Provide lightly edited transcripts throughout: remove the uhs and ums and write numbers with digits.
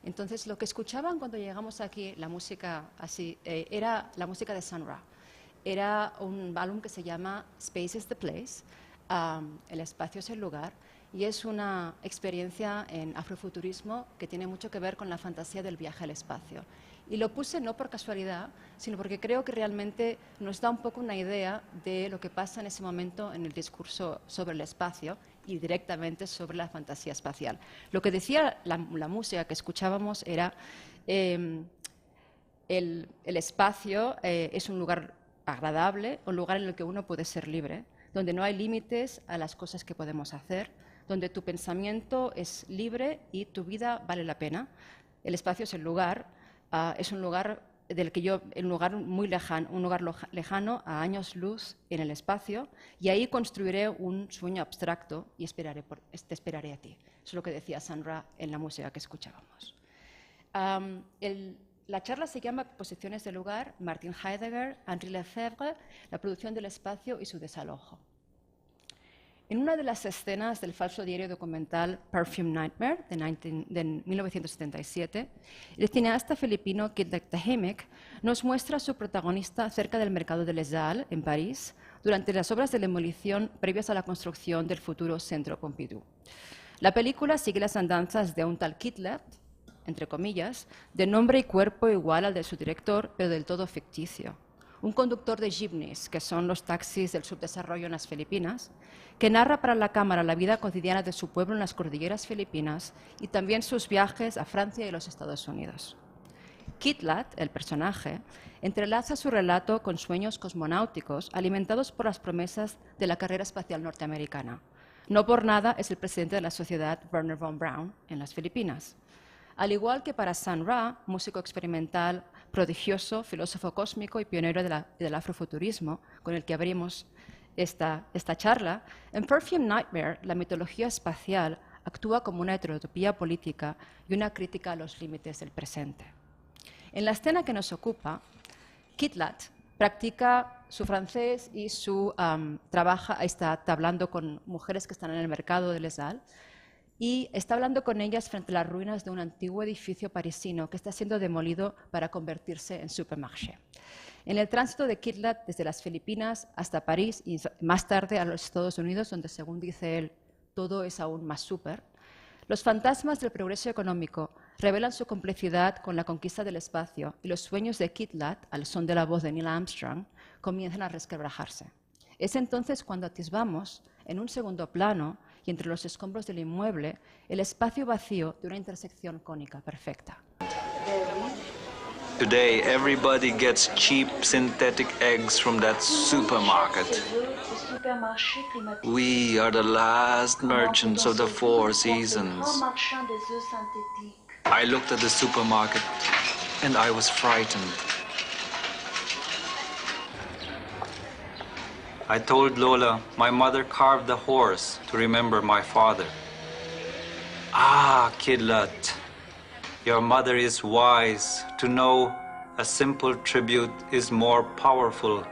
Entonces, lo que escuchaban cuando llegamos aquí, la música así, era la música de Sun Ra. Era un álbum que se llama Space is the Place, el espacio es el lugar, y es una experiencia en afrofuturismo que tiene mucho que ver con la fantasía del viaje al espacio. Y lo puse no por casualidad, sino porque creo que realmente nos da un poco una idea de lo que pasa en ese momento en el discurso sobre el espacio y directamente sobre la fantasía espacial. Lo que decía la música que escuchábamos era el espacio es un lugar agradable, un lugar en el que uno puede ser libre, donde no hay límites a las cosas que podemos hacer, donde tu pensamiento es libre y tu vida vale la pena. El espacio es el lugar, es un lugar del que yo, un lugar muy lejano, lejano a años luz en el espacio, y ahí construiré un sueño abstracto y te esperaré a ti. Eso es lo que decía Sun Ra en la música que escuchábamos. La charla se llama Posiciones del lugar, Martin Heidegger, Henri Lefebvre, la producción del espacio y su desalojo. En una de las escenas del falso diario documental Perfume Nightmare de 1977, el cineasta filipino Kidlat Tahimik nos muestra a su protagonista cerca del mercado de Les Halles, en París, durante las obras de demolición previas a la construcción del futuro Centro Pompidou. La película sigue las andanzas de un tal Kidlat, entre comillas, de nombre y cuerpo igual al de su director, pero del todo ficticio. Un conductor de jeepneys, que son los taxis del subdesarrollo en las Filipinas, que narra para la cámara la vida cotidiana de su pueblo en las cordilleras filipinas y también sus viajes a Francia y los Estados Unidos. Kidlat, el personaje, entrelaza su relato con sueños cosmonáuticos alimentados por las promesas de la carrera espacial norteamericana. No por nada es el presidente de la sociedad Wernher von Braun en las Filipinas. Al igual que para Sun Ra, músico experimental, prodigioso, filósofo cósmico y pionero del afrofuturismo, con el que abrimos esta charla, en Perfume Nightmare la mitología espacial actúa como una heterotopía política y una crítica a los límites del presente. En la escena que nos ocupa, Kidlat practica su francés y está hablando con mujeres que están en el mercado de Les Halles, y está hablando con ellas frente a las ruinas de un antiguo edificio parisino que está siendo demolido para convertirse en supermarché. En el tránsito de Kidlat desde las Filipinas hasta París y más tarde a los Estados Unidos, donde según dice él, todo es aún más súper, los fantasmas del progreso económico revelan su complicidad con la conquista del espacio y los sueños de Kidlat, al son de la voz de Neil Armstrong, comienzan a resquebrajarse. Es entonces cuando atisbamos, en un segundo plano, y entre los escombros del inmueble, el espacio vacío de una intersección cónica perfecta. Today, everybody gets cheap synthetic eggs from that supermarket. We are the last merchants of the Four Seasons. I looked at the supermarket and I was frightened. I told Lola my mother carved a horse to remember my father. Ah, Kidlat, your mother is wise to know a simple tribute is more powerful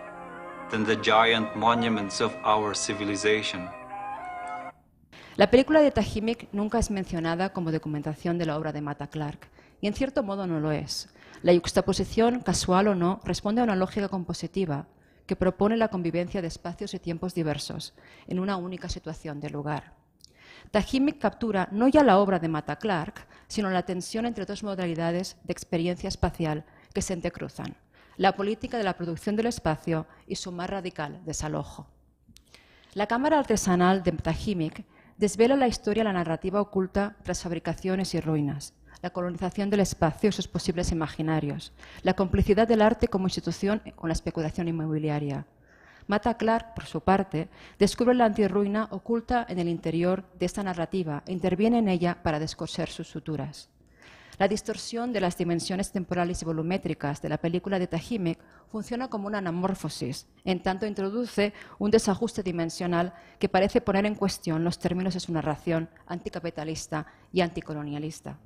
than the giant monuments of our civilization. La película de Tahimik nunca es mencionada como documentación de la obra de Mata Clark, y en cierto modo no lo es. La yuxtaposición, casual o no, responde a una lógica compositiva que propone la convivencia de espacios y tiempos diversos en una única situación de lugar. Tahimik captura no ya la obra de Mata Clark, sino la tensión entre dos modalidades de experiencia espacial que se entrecruzan, la política de la producción del espacio y su más radical desalojo. La cámara artesanal de Tahimik desvela la historia y la narrativa oculta tras fabricaciones y ruinas, la colonización del espacio y sus posibles imaginarios, la complicidad del arte como institución con la especulación inmobiliaria. Mata Clark, por su parte, descubre la antirruina oculta en el interior de esta narrativa e interviene en ella para descoser sus suturas. La distorsión de las dimensiones temporales y volumétricas de la película de Tahimik funciona como una anamorfosis, en tanto introduce un desajuste dimensional que parece poner en cuestión los términos de su narración anticapitalista y anticolonialista.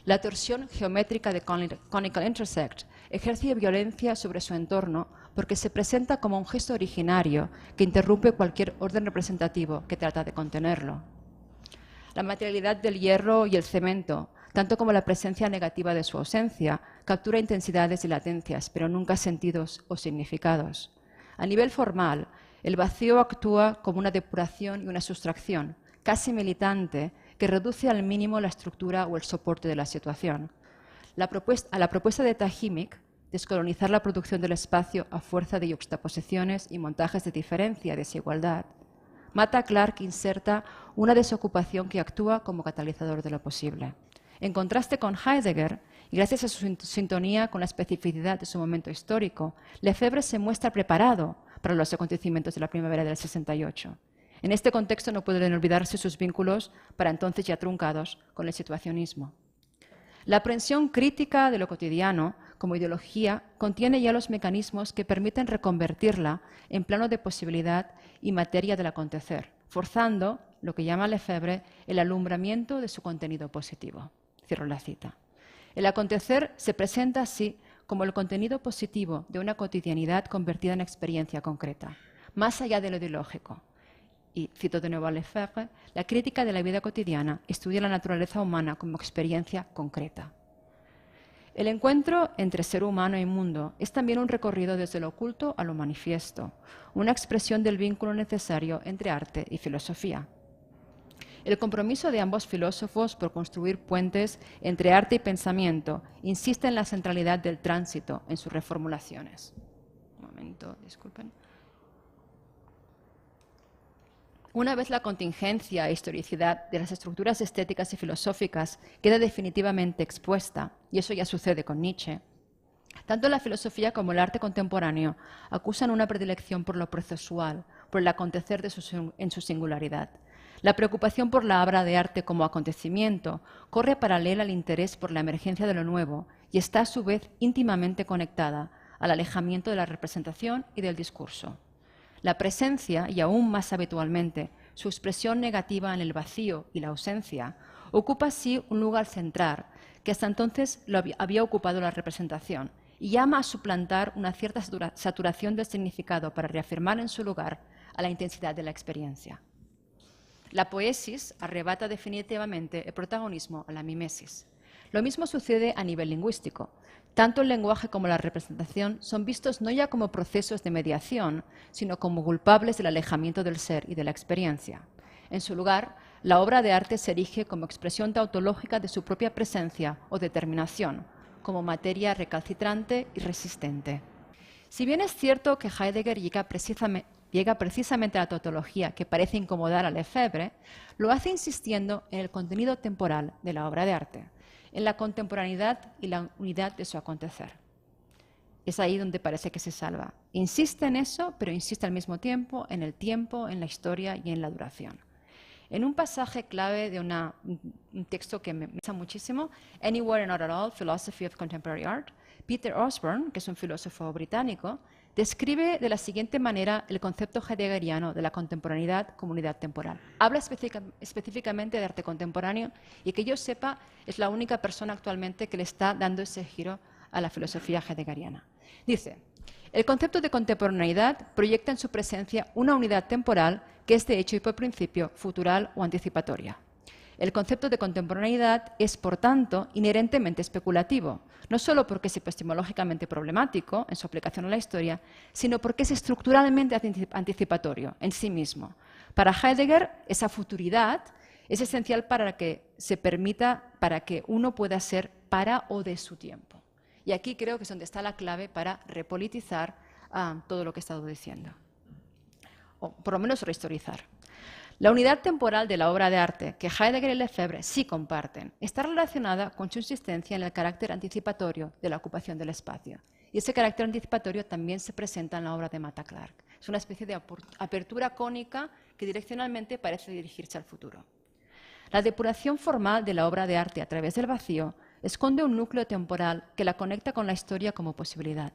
La torsión geométrica de Conical Intersect ejerce violencia sobre su entorno porque se presenta como un gesto originario que interrumpe cualquier orden representativo que trata de contenerlo. La materialidad del hierro y el cemento tanto como la presencia negativa de su ausencia, captura intensidades y latencias, pero nunca sentidos o significados. A nivel formal, el vacío actúa como una depuración y una sustracción, casi militante, que reduce al mínimo la estructura o el soporte de la situación. A la propuesta de Tajimic, descolonizar la producción del espacio a fuerza de yuxtaposiciones y montajes de diferencia, desigualdad, Mata Clark inserta una desocupación que actúa como catalizador de lo posible. En contraste con Heidegger, y gracias a su sintonía con la especificidad de su momento histórico, Lefebvre se muestra preparado para los acontecimientos de la primavera del 68. En este contexto no pueden olvidarse sus vínculos, para entonces ya truncados, con el situacionismo. La aprehensión crítica de lo cotidiano como ideología contiene ya los mecanismos que permiten reconvertirla en plano de posibilidad y materia del acontecer, forzando lo que llama Lefebvre el alumbramiento de su contenido positivo. Cierro la cita. El acontecer se presenta así como el contenido positivo de una cotidianidad convertida en experiencia concreta, más allá de lo ideológico. Y cito de nuevo a Lefebvre, la crítica de la vida cotidiana estudia la naturaleza humana como experiencia concreta. El encuentro entre ser humano y mundo es también un recorrido desde lo oculto a lo manifiesto, una expresión del vínculo necesario entre arte y filosofía. El compromiso de ambos filósofos por construir puentes entre arte y pensamiento insiste en la centralidad del tránsito en sus reformulaciones. Un momento, disculpen. Una vez la contingencia e historicidad de las estructuras estéticas y filosóficas queda definitivamente expuesta, y eso ya sucede con Nietzsche, tanto la filosofía como el arte contemporáneo acusan una predilección por lo procesual, por el acontecer en su singularidad. La preocupación por la obra de arte como acontecimiento corre paralela al interés por la emergencia de lo nuevo y está a su vez íntimamente conectada al alejamiento de la representación y del discurso. La presencia, y aún más habitualmente, su expresión negativa en el vacío y la ausencia, ocupa así un lugar central que hasta entonces lo había ocupado la representación y llama a suplantar una cierta saturación del significado para reafirmar en su lugar a la intensidad de la experiencia. La poesis arrebata definitivamente el protagonismo a la mimesis. Lo mismo sucede a nivel lingüístico. Tanto el lenguaje como la representación son vistos no ya como procesos de mediación, sino como culpables del alejamiento del ser y de la experiencia. En su lugar, la obra de arte se erige como expresión tautológica de su propia presencia o determinación, como materia recalcitrante y resistente. Si bien es cierto que Heidegger llega precisamente a la tautología que parece incomodar a Lefebvre, lo hace insistiendo en el contenido temporal de la obra de arte, en la contemporaneidad y la unidad de su acontecer. Es ahí donde parece que se salva. Insiste en eso, pero insiste al mismo tiempo, en la historia y en la duración. En un pasaje clave de un texto que me gusta muchísimo, Anywhere and Not at All, Philosophy of Contemporary Art, Peter Osborne, que es un filósofo británico, describe de la siguiente manera el concepto heideggeriano de la contemporaneidad como unidad temporal. Habla específicamente de arte contemporáneo y que yo sepa es la única persona actualmente que le está dando ese giro a la filosofía heideggeriana. Dice, el concepto de contemporaneidad proyecta en su presencia una unidad temporal que es de hecho y por principio futural o anticipatoria. El concepto de contemporaneidad es, por tanto, inherentemente especulativo, no solo porque es epistemológicamente problemático en su aplicación a la historia, sino porque es estructuralmente anticipatorio en sí mismo. Para Heidegger, esa futuridad es esencial para que uno pueda ser para o de su tiempo. Y aquí creo que es donde está la clave para repolitizar todo lo que he estado diciendo, o por lo menos rehistorizar. La unidad temporal de la obra de arte que Heidegger y Lefebvre sí comparten está relacionada con su insistencia en el carácter anticipatorio de la ocupación del espacio. Y ese carácter anticipatorio también se presenta en la obra de Mata Clark. Es una especie de apertura cónica que direccionalmente parece dirigirse al futuro. La depuración formal de la obra de arte a través del vacío esconde un núcleo temporal que la conecta con la historia como posibilidad.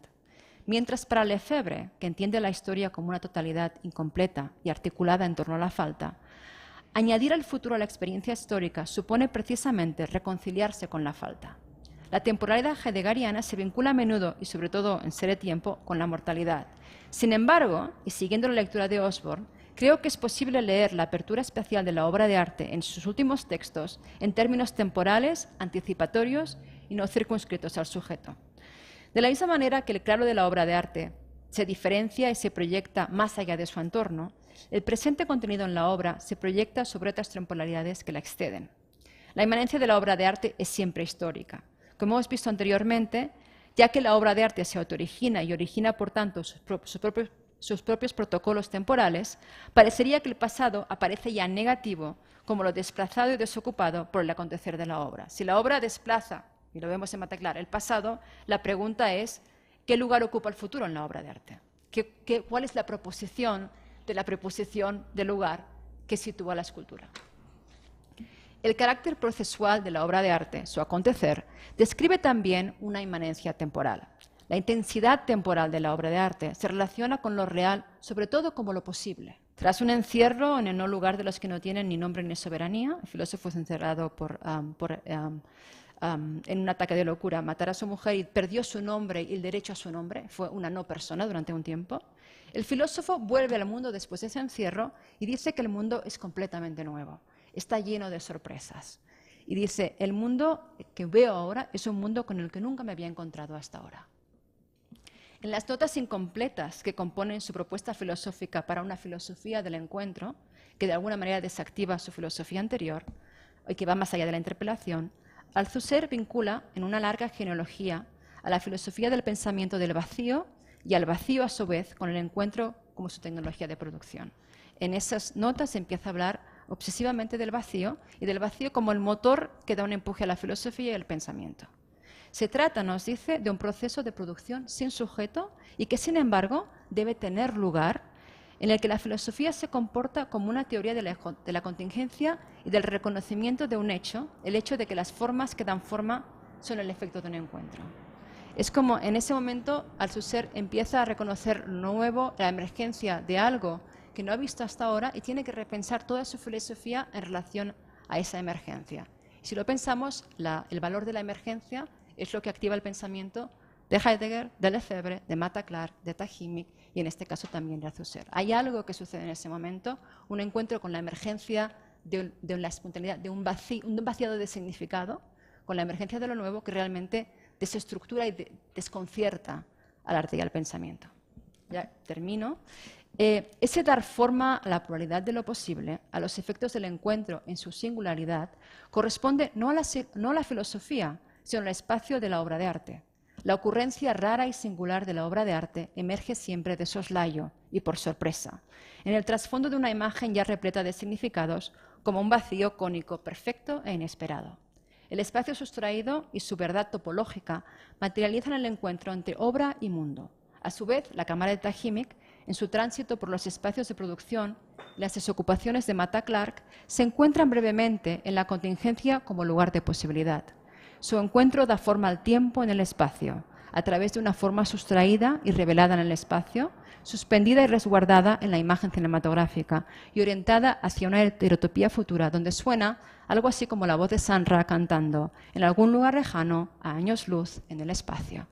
Mientras para Lefebvre, que entiende la historia como una totalidad incompleta y articulada en torno a la falta, añadir el futuro a la experiencia histórica supone precisamente reconciliarse con la falta. La temporalidad heideggeriana se vincula a menudo, y sobre todo en Ser y Tiempo, con la mortalidad. Sin embargo, y siguiendo la lectura de Osborne, creo que es posible leer la apertura espacial de la obra de arte en sus últimos textos en términos temporales, anticipatorios y no circunscritos al sujeto. De la misma manera que el claro de la obra de arte se diferencia y se proyecta más allá de su entorno, el presente contenido en la obra se proyecta sobre otras temporalidades que la exceden. La inmanencia de la obra de arte es siempre histórica. Como hemos visto anteriormente, ya que la obra de arte se autoorigina y origina, por tanto, sus propios protocolos temporales, parecería que el pasado aparece ya negativo como lo desplazado y desocupado por el acontecer de la obra. Si la obra desplaza, y lo vemos en Mataclar, el pasado, la pregunta es ¿qué lugar ocupa el futuro en la obra de arte? ¿Cuál es la proposición de la preposición de lugar que sitúa la escultura? El carácter procesual de la obra de arte, su acontecer, describe también una inmanencia temporal. La intensidad temporal de la obra de arte se relaciona con lo real, sobre todo como lo posible. Tras un encierro en el no lugar de los que no tienen ni nombre ni soberanía, el filósofo es encerrado en un ataque de locura, matar a su mujer y perdió su nombre y el derecho a su nombre, fue una no persona durante un tiempo. El filósofo vuelve al mundo después de ese encierro y dice que el mundo es completamente nuevo, está lleno de sorpresas. Y dice, el mundo que veo ahora es un mundo con el que nunca me había encontrado hasta ahora. En las notas incompletas que componen su propuesta filosófica para una filosofía del encuentro, que de alguna manera desactiva su filosofía anterior y que va más allá de la interpelación, Althusser vincula en una larga genealogía a la filosofía del pensamiento del vacío y al vacío a su vez con el encuentro como su tecnología de producción. En esas notas se empieza a hablar obsesivamente del vacío y del vacío como el motor que da un empuje a la filosofía y al pensamiento. Se trata, nos dice, de un proceso de producción sin sujeto y que, sin embargo, debe tener lugar en el que la filosofía se comporta como una teoría de la contingencia y del reconocimiento de un hecho, el hecho de que las formas que dan forma son el efecto de un encuentro. Es como en ese momento Althusser empieza a reconocer nuevo la emergencia de algo que no ha visto hasta ahora y tiene que repensar toda su filosofía en relación a esa emergencia. Si lo pensamos, el valor de la emergencia es lo que activa el pensamiento de Heidegger, de Lefebvre, de Mataclar, de Tajimic y en este caso también de Althusser. Hay algo que sucede en ese momento, un encuentro con la emergencia de la espontaneidad, de un vaciado de significado, con la emergencia de lo nuevo que realmente desestructura y desconcierta al arte y al pensamiento. Ya termino. Ese dar forma a la pluralidad de lo posible, a los efectos del encuentro en su singularidad, corresponde no a la filosofía, sino al espacio de la obra de arte. La ocurrencia rara y singular de la obra de arte emerge siempre de soslayo y por sorpresa, en el trasfondo de una imagen ya repleta de significados, como un vacío cónico perfecto e inesperado. El espacio sustraído y su verdad topológica materializan el encuentro entre obra y mundo. A su vez, la cámara de Tajimic, en su tránsito por los espacios de producción, las desocupaciones de Mataclar, se encuentran brevemente en la contingencia como lugar de posibilidad. Su encuentro da forma al tiempo en el espacio, a través de una forma sustraída y revelada en el espacio, suspendida y resguardada en la imagen cinematográfica y orientada hacia una heterotopía futura donde suena algo así como la voz de Sandra cantando en algún lugar lejano, a años luz, en el espacio.